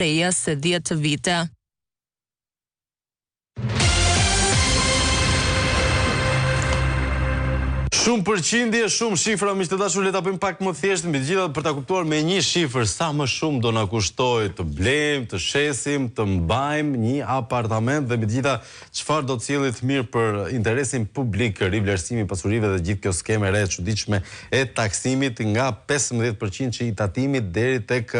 shpreja se 10 vite. Shumë përqindje, shumë shifra, miq të dashur, le ta bëjmë pak më thjesht mbi të gjitha për ta kuptuar me një shifër sa më shumë do na kushtoj të blejmë, të shesim, të mbajmë një apartament dhe mbi të gjitha çfarë do të sjellë të mirë për interesin publik, rivlerësimi i pasurive dhe gjithë kjo skemë e re e çuditshme e taksimit nga 15% që i tatimit deri tek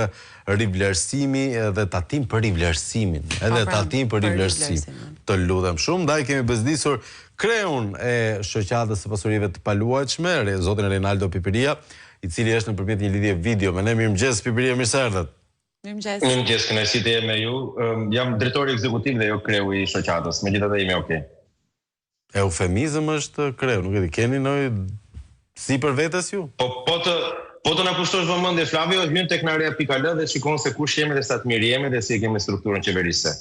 rivlerësimi dhe tatim për rivlerësimin. Edhe tatim për rivlerësim. Të lutem shumë, ndaj kemi bezdisur kreun e shoqatës së pasurive të paluajtshme, zotin Rinaldo Pipiria, i cili është nëpërmjet një lidhje video me ne. Mirëmëngjes Pipiria, mirë se erdhët. Mirëmëngjes. Mirëmëngjes, kënaqësi të jem me ju. Jam drejtori ekzekutiv dhe jo kreu i shoqatës. Megjithatë jemi okay. Eufemizëm është kreu, nuk e di, keni ndonjë sipër vetes ju? Po të na kushtosh vëmendje Flavio, hyn tek narea.al dhe shikon se kush jemi dhe sa të mirë jemi dhe si e kemi strukturën qeverisë.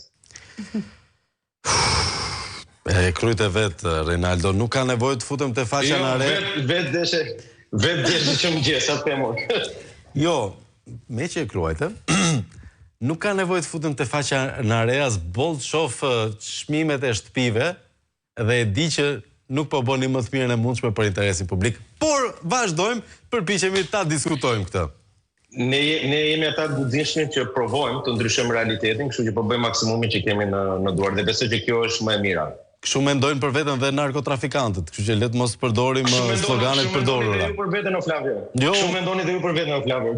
E kryte vetë, Rinaldo, nuk ka nevojë të futem te faqja në re. Vetë deshe që më gjesë, atë temor. Jo, me që e kruajte, nuk ka nevojë të futem te faqja në re, as boll të shoh çmimet e shtëpive dhe e di që nuk po bëni më të mirën e mundshme për interesin publik, por vazhdojmë, përpiqemi ta diskutojmë këtë. Ne jemi ata të guximshëm që provojmë të ndryshojmë realitetin, kështu që po bëjmë maksimumin që kemi në duar dhe besoj që kjo është më e mira. Kështu mendojnë për veten dhe narkotrafikantët, kështu që le të mos përdorim sloganet përdorura. Kështu mendoni dhe ju për veten o Flavio. Kështu mendoni dhe ju për veten o Flavio.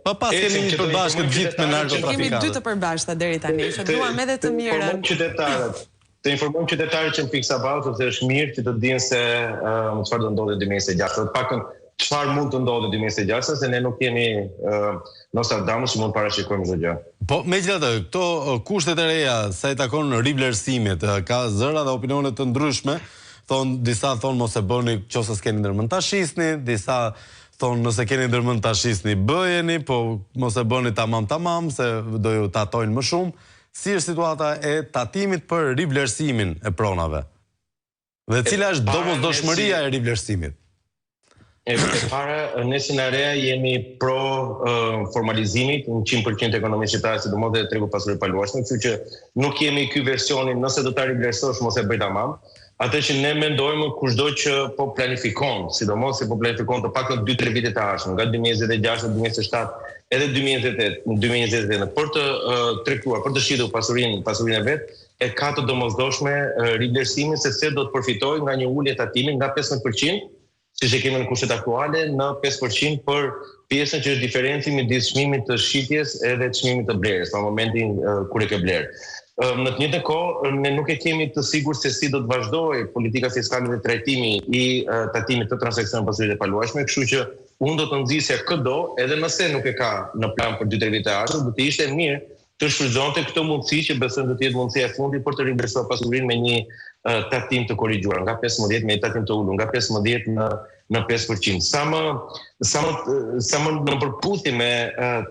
Pa pas kemi një përbashkët gjithë me narkotrafikantët. Kemi 2 të përbashkëta deri tani, që duam edhe të mirën. Të informojmë qytetarët që në pikë sabaut sepse është mirë që të dinë se çfarë do ndodhi 2026. Të paktën çfarë mund të ndodhë 2026, se ne nuk jemi Nostradamus që mund të parashikojmë çdo gjë. Po, megjithatë, këto kushtet e reja sa i takon rivlerësimit, ka zëra dhe opinione të ndryshme. Disa thonë mos e bëni nëse s'keni ndërmend ta shisni, disa thonë nëse keni ndërmend ta shisni bëjeni, po mos e bëni tamam se do ju tatojnë më shumë. Si është situata e tatimit për rivlerësimin e pronave? Dhe cila është domosdoshmëria e rivlerësimit? E para, ne si Narea jemi pro formalizimit në 100% ekonomisë shqiptare, sidomos dhe tregu pasuri paluajtshme, kështu që nuk jemi ky versionin nëse do ta rivlerësosh mos e bëj tamam. Atë që ne mendojmë kushdo që po planifikon, sidomos se po planifikon të paktën 2-3 vite të ardhshëm, nga 2026, 2027 edhe 2028, për të tregtuar, për të shitur pasurinë e vet, e ka të domosdoshme rivlerësimin se do të përfitojë nga një ulje tatimi nga 15%, siç e kemi në kushtet aktuale, në 5% për pjesën që është diferenci midis çmimit të shitjes edhe çmimit të blerjes, në momentin kur e ke bler. Në të njëjtën kohë, ne nuk e kemi të sigurt se si do të vazhdojë politika fiskale dhe trajtimi i tatimit të transaksioneve pasurive të paluajtshme, kështu që unë do të nxjisja këdo, edhe nëse nuk e ka në plan për 2-3 vite të ardhshëm, do të ishte mirë të shfrytëzonte këtë mundësi që besoj do të jetë mundësia e fundit për të rivlerësuar pasurinë me një tatim të korrigjuar nga 15 me një tatim të ulur nga 15 në 5%. Sa më në përputhje me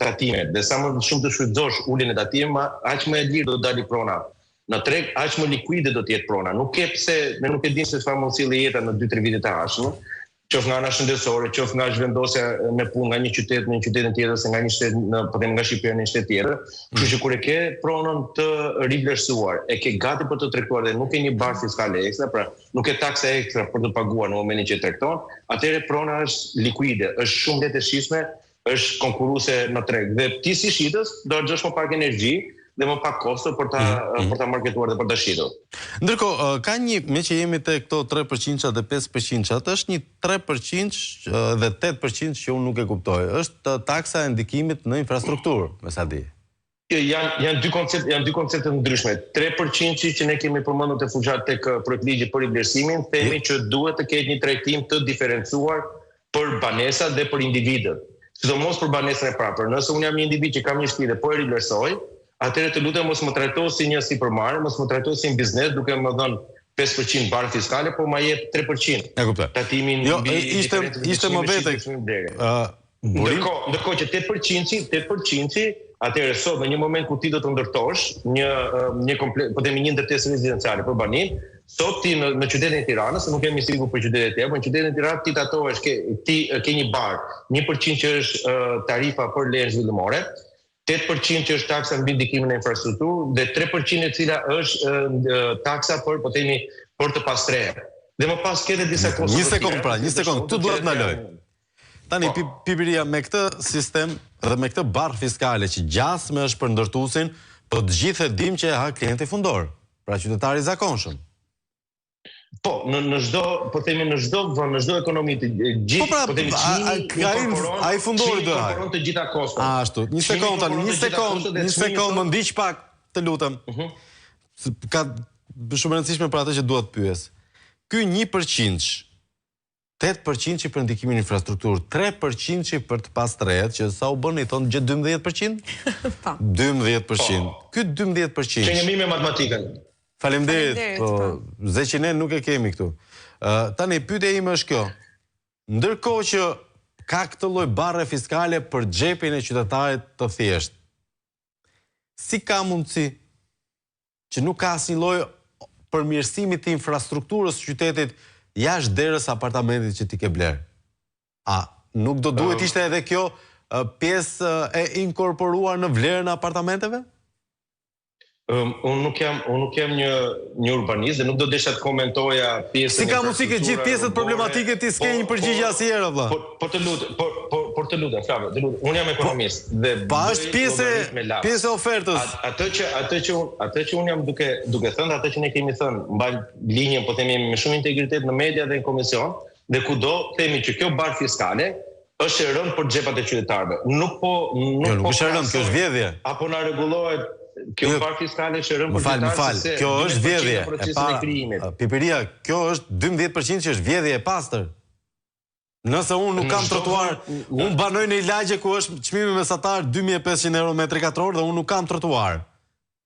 tatimet dhe sa më shumë të shfrytëzosh uljen e tatimit, aq më e lirë do të dalë prona në treg, aq më likuide do të jetë prona. Nuk e pse ne nuk e dimë se çfarë mund sjellë jeta në 2-3 vite të ardhshëm, qoftë nga ana shëndetësore, qoftë nga zhvendosja me punë nga një qytet në një qytetin tjetër, ose nga një shtet po them nga Shqipëria në një shtet tjetër. Kështu që kur e ke pronën të rivlerësuar, e ke gati për të tregtuar dhe nuk ke një barë fiskale ekstra, pra nuk ke taksa ekstra për të paguar në momentin që tregton, atëherë prona është likuide, është shumë lehtë e shitshme, është konkurruese në treg. Dhe ti si shitës do harxhosh më pak energji dhe më pak kosto për ta marketuar dhe për ta shitur. Ndërkohë, ka një, me që jemi te këto 3% dhe 5%, është një 3% dhe 8% që unë nuk e kuptoj. Është taksa e ndikimit në infrastrukturë, me sa di. Janë dy koncepte të ndryshme. 3% që ne kemi përmendur të fushat tek projektligji për rivlerësimin, themi që duhet të ketë një trajtim të diferencuar për banesat dhe për individët. Sidomos për banesën e prapër. Nëse unë jam një individ që kam një shtëpi dhe po e rivlerësoj, atëherë të lutem mos më trajto si një sipërmarrje, mos më trajto si një biznes duke më dhënë 5% barë fiskale, por ma jep 3%. E kuptoj. Tatimin mbi ishte më vete. Ndërkohë që 8%, atëherë sot në një moment ku ti do të ndërtosh një komplet, po themi një ndërtesë rezidenciale për banim, sot ti në qytetin e Tiranës, nuk jemi sigur për qytetet e tjera, por në qytetin e Tiranës ti tatohesh, ti ke një barë, 1% që është tarifa për lejen zhvillimore, 8% që është taksa mbi ndikimin e infrastrukturë dhe 3% e cila është taksa për, po themi, për të pastreja. Dhe më pas kete disa kosto. Një sekond, tu duhet ndaloj. Tani Pipiria me këtë sistem dhe me këtë barrë fiskale që gjasme është për ndërtuesin, po të gjithë e dim që e ha klienti fundor, pra qytetari i zakonshëm. Po, në çdo, po themi në çdo vend, në çdo ekonomi të gjithë, po themi ai fundori do haj. Të gjitha kostot. Ashtu, një sekond, më ndiq pak, të lutem. Ka shumë rëndësishme për atë që dua të pyes. Ky 1%, 8% që për ndikimin e infrastrukturë, 3% që për të pastrehet, që sa u bën i thonë gjë 12%? 12%. Ky 12%. Që jemi me matematikën. Faleminderit, po zeqinen nuk e kemi këtu. Tani pyetja ime është kjo. Ndërkohë që ka këtë lloj barre fiskale për xhepin e qytetarit të thjeshtë, si ka mundësi që nuk ka asnjë lloj përmirësimi të infrastrukturës së qytetit jashtë derës apartamentit që ti ke bler? A nuk do duhet ishte edhe kjo pjesë e inkorporuar në vlerën e apartamenteve? Unë nuk jam një urbanist dhe nuk do desha të komentoja pjesën. Si ka mundësi që gjithë pjesët problematike ti s'ke një përgjigje asnjëherë vëlla? Por të lutem, Flavio, unë jam ekonomist dhe pa është pjesë e ofertës. Atë që unë jam duke thënë, atë që ne kemi thënë, mbaj linjën, po themi me shumë integritet në media dhe në komision, dhe kudo themi që kjo barë fiskale është e rënë për xhepat e qytetarëve. Nuk është e rënë, kjo është vjedhje. Apo na rregullohet kjo barë fiskale që rënë për qytetarët. Kjo është vjedhje e para. Pipiria, kjo është 12% që është vjedhje e pastër. Nëse unë nuk kam trotuar, unë banoj në Ilagje ku është çmimi mesatar 2500 euro metri katror dhe unë nuk kam trotuar.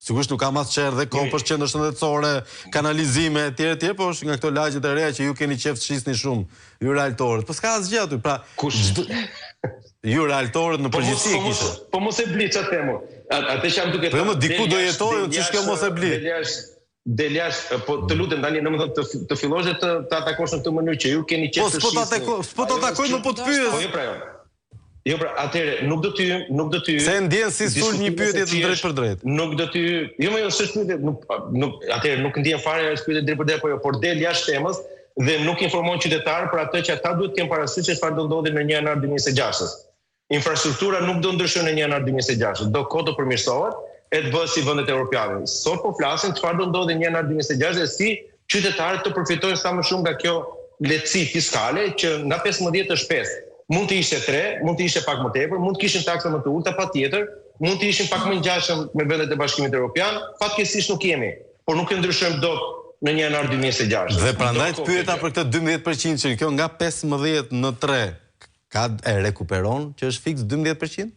Sigurisht nuk kam as çerr dhe kompës qendër shëndetësore, kanalizime etj, po është nga këto lagjet e reja që ju keni qef të shisni shumë, ju realtorët. Po s'ka asgjë aty, pra ju realtorët në përgjithësi kishte. Po mos e bli çfarë themu. Atë që jam duke thënë. Po më diku do jetojnë, ç'është kjo mos e bli. Deljash, po të lutem tani domethënë të fillosh të atakosh në këtë mënyrë që ju keni qef të shisni. Po të atakoj, nuk po të pyes. Po jo pra. Jo pra, atëre nuk do ty se ndjen si sul një pyetje të drejtë për drejtë. Nuk do ty, jo më s'është pyetje, atëre nuk ndjen fare është pyetje drejt për drejtë, po jo, por del jashtë temës dhe nuk informon qytetarë për atë që ata duhet të kenë parasysh se çfarë do ndodhi në 1 janar 2026. Infrastruktura nuk do ndryshojë në 1 janar 2026, do kohë të përmirësohet e të bëhet si vendet europiane. Sot po flasim çfarë do ndodhi në 1 janar 2026 dhe si qytetarët të përfitojnë sa më shumë nga kjo lehtësi fiskale që nga 15 është 5. Mund të ishte 3, mund të ishte pak më tepër, mund të kishin taksa më të ulta patjetër, mund të ishin pak më ngjashëm me vendet e Bashkimit Evropian, fatkeqësisht nuk jemi, por nuk e ndryshojmë dot në 1 janar 2026. Dhe prandaj të pyeta për këtë 12% që kjo nga 15 në 3 ka e rekuperon që është fiks 12%?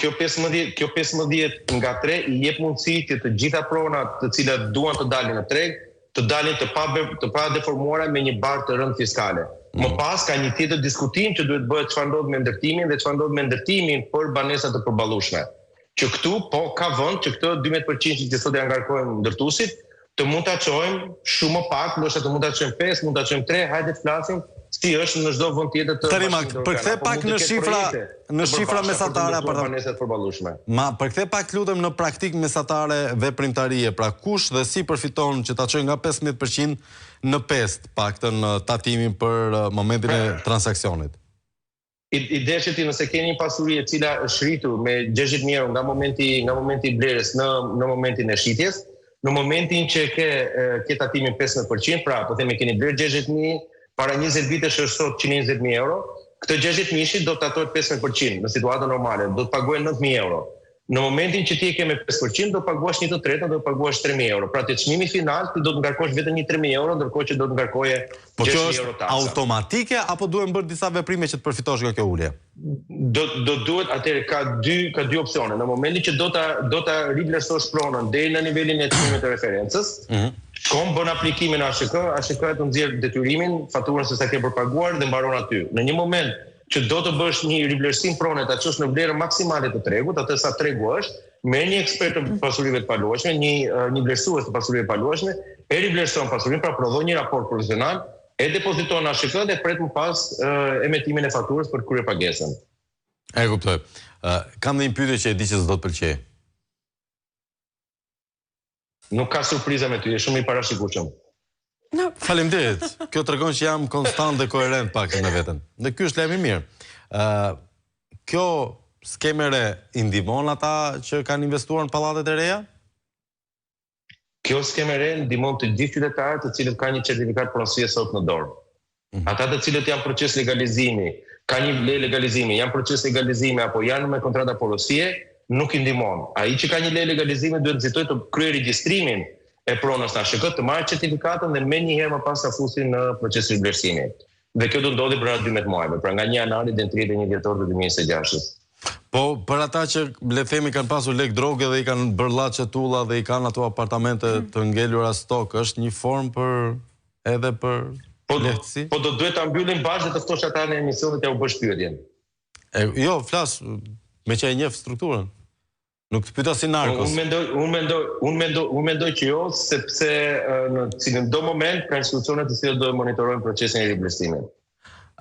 Kjo 15 nga 3 i jep mundësi që të gjitha pronat të cilat duan të dalin në treg, të dalin të pa deformuara me një barë të rënd fiskale. Më pas ka një tjetër diskutim që duhet bëhet çfarë ndodh me ndërtimin dhe çfarë ndodh me ndërtimin për banesat të përballueshme. Që këtu po ka vend që këtë 12% që sot ja ngarkojmë ndërtuesit të mund ta çojmë shumë më pak, ndoshta të mund ta çojmë 5, mund ta çojmë 3, hajde të flasim si është në çdo vend tjetër të Bashkimit. Përkthe pak në shifra mesatare banesat përballueshme. Përkthe pak lutem në praktik mesatare veprimtarie, pra kush dhe si përfiton që ta çojë nga 15% në 5 paktën tatimin për momentin e transaksionit. Ideja që ti nëse keni një pasuri e cila është rritur me 60.000 euro nga momenti i blerjes në momentin e shitjes, në momentin që ke tatimin 15%, pra po themi keni bler 60.000, para 20 vitesh është sot 120.000 euro, këtë 60.000 do të tatohet 15% në situatën normale, do të paguajë 9.000 euro. Në momentin që ti e ke me 5%, do paguash 1/3, do paguash 3.000 euro. Pra të çmimi final ti do të ngarkosh vetëm 3.000 euro, ndërkohë që do të ngarkoje 6.000 euro taksa. Po kjo është automatike apo duhen bërë disa veprime që të përfitosh nga kjo ulje? Do duhet, atëherë ka dy opsione. Në momentin që do ta rivlerësosh pronën deri në nivelin e çmimit të referencës, shkon bën aplikimin ASHK të nxjerr detyrimin, faturën se sa ke përpaguar dhe mbaron aty. Në një moment që do të bësh një rivlerësim prone ta çosh në vlerën maksimale të tregut, atë sa tregu është, merr një ekspert të pasurive të paluajshme, një vlerësues të pasurive të paluajshme, e rivlerëson pasurinë, pra prodhon një raport profesional, e depoziton në ASHK dhe pret më pas emetimin e faturës për kryer pagesën. E kuptoj. Kam dhe një pyetje që e di që s'do të pëlqej. Nuk ka surpriza me ty, e shumë i parashikueshëm. Faleminderit. Kjo tregon që jam konstant dhe koherent pak me veten. Dhe ky është lajm i mirë. Kjo skeme re i ndihmon ata që kanë investuar në pallatet e reja? Kjo skeme re ndihmon të gjithë qytetarët të cilët kanë një certifikat pronësie sot në dorë. Ata të cilët janë proces legalizimi, ka një lej legalizimi, janë proces legalizimi apo janë me kontrata porosie, nuk i ndihmon. Ai që ka një lej legalizimi duhet nxitoj të kryej regjistrimin e pronës në ASHK, të marrë certifikatën dhe menjëherë më pas ta fusin në procesin e vlerësimit. Dhe kjo do të ndodhi brenda 12 muajve, pra nga 1 janari deri në 31 dhjetor të 2026. Po, për ata që le themi kanë pasur lek droge dhe i kanë bërë llaçe tulla dhe i kanë ato apartamente të ngelura stok, është një formë edhe për lehtësi? Po do duhet ta mbyllim bashkë dhe të ftosh ata në emisionet e u bësh pyetjen. Jo, flas me që e njeh strukturën. Nuk të pyeta si narkos. Unë mendoj që jo, sepse në cilin do moment ka institucione të cilat do të monitorojnë procesin e rivlerësimit.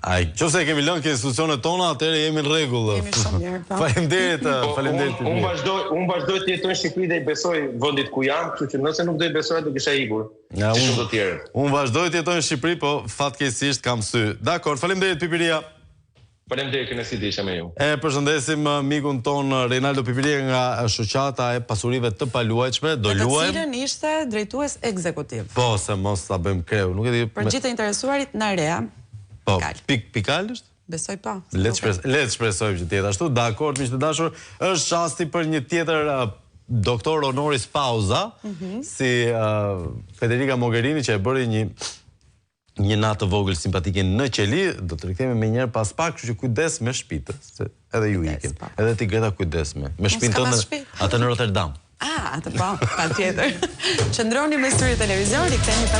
Nëse e kemi lënë ke institucionet tona, atëherë jemi në rregull. Jemi shumë mirë. Faleminderit. Unë vazhdoj të jetoj në Shqipëri dhe i besoj vendit ku jam, kështu që nëse nuk do i besoja do kisha ikur. Si shumë të tjerë. Unë vazhdoj të jetoj në Shqipëri, po fatkeqësisht kam sy. Dakor, faleminderit Pipiria. Faleminderit që nësi isha me ju. E përshëndesim mikun ton Reinaldo Pipiria nga shoqata e pasurive të paluajtshme. Do luajmë. Të cilën ishte drejtues ekzekutiv. Po, se mos ta bëjmë kreu. Nuk e di. Për gjithë të interesuarit në Rea. Po, pikal është? Besoj po. Le të shpresojmë që të jetë ashtu. Dakor, miq të dashur, është çasti për një tjetër doktor honoris pauza, si Federica Mogherini që e bëri një natë të vogël simpatike në Qeli, do të rikthehemi më njëherë pas pak, kështu që kujdes me shtëpitë, se edhe ju ikin. Edhe ti Greta kujdes me shtëpinë tënde, atë në Rotterdam. Atë po, patjetër. Qëndroni me Studio Televizion, rikthehemi pas